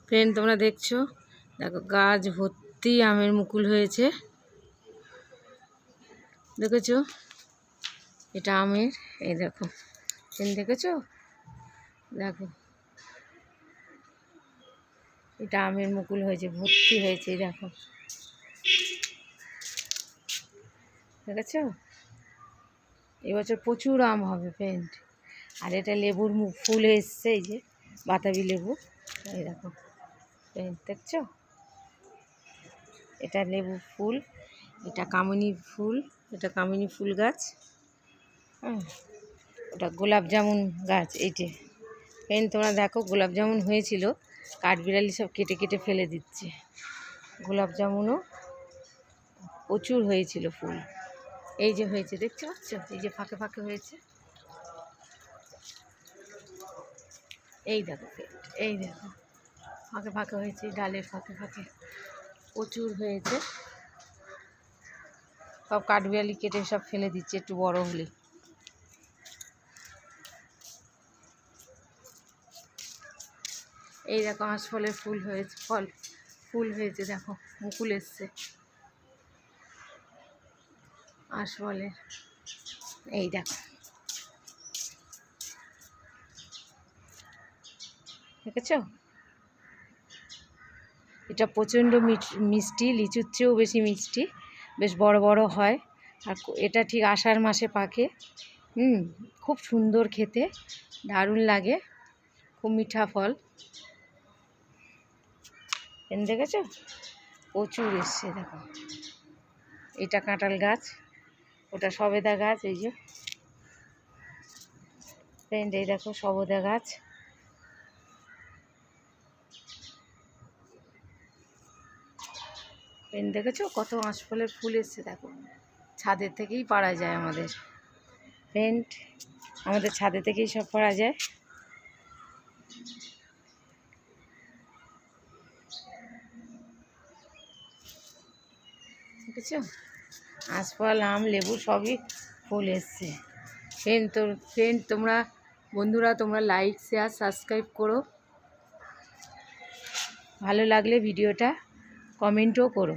Friend তোমরা দেখছো, দেখো গাছ ভর্তি আমের মুকুল হয়েছে, দেখেছো? এটা আমের, এই দেখো ফ্রেন্ড, দেখেছো? দেখো এটা আমের মুকুল হয়েছে, ভর্তি হয়েছে, দেখো, দেখেছো? এবছর প্রচুর আম হবে ফ্রেন্ড। আর এটা লেবুর ফুল এসছে, এই যে বাতাবি লেবু, এই দেখো ফ্রেন্ড, দেখছো? এটা লেবু ফুল, এটা কামিনী ফুল, এটা কামিনী ফুল গাছ, হ্যাঁ, ওটা গোলাপ জামুন গাছ। এইটে ফ্রেন্ড তোমরা দেখো, গোলাপ জামুন হয়েছিল, কাঠবিড়ালি সব কেটে কেটে ফেলে দিচ্ছে। গোলাপ জামুনও প্রচুর হয়েছিল ফুল, এই যে হয়েছে, দেখতে পাচ্ছ? এই যে ফাঁকে ফাঁকে হয়েছে, এই দেখো ফ্রেন্ড, এই দেখো ফাঁকে ফাঁকে হয়েছে, ডালের ফাঁকে ফাঁকে প্রচুর হয়েছে। সব কাঠবিড়ালি কেটে সব ফেলে দিচ্ছে একটু বড় হলে। এই দেখো আঁশফলের ফুল হয়েছে, ফুল হয়েছে, দেখো মুকুল এসছে আঁশফলের, এই দেখো, দেখেছো? এটা প্রচণ্ড মিষ্টি, লিচুর চেয়েও বেশি মিষ্টি, বেশ বড় বড় হয়। আর এটা ঠিক আষাঢ় মাসে পাকে, খুব সুন্দর খেতে, দারুণ লাগে, খুব মিঠা ফল। দেখেছো? প্রচুর এসছে, দেখো এটা কাঁঠাল গাছ, ওটা সবেদা গাছ, এই যে ফ্রেন্ড, এই দেখো সবেদা গাছ, ফ্রেন্ড দেখেছো কত আঁশফলের ফুল এসছে, দেখো ছাদের থেকেই পাড়া যায় আমাদের ফ্রেন্ড, আমাদের ছাদে থেকেই সব পাড়া যায়। দেখেছো? আঁশফল, আম, লেবু সবই ফুল এসছে ফ্রেন্ড তোমরা বন্ধুরা, তোমরা লাইক, শেয়ার, সাবস্ক্রাইব করো, ভালো লাগলে ভিডিওটা কমেন্টও করো।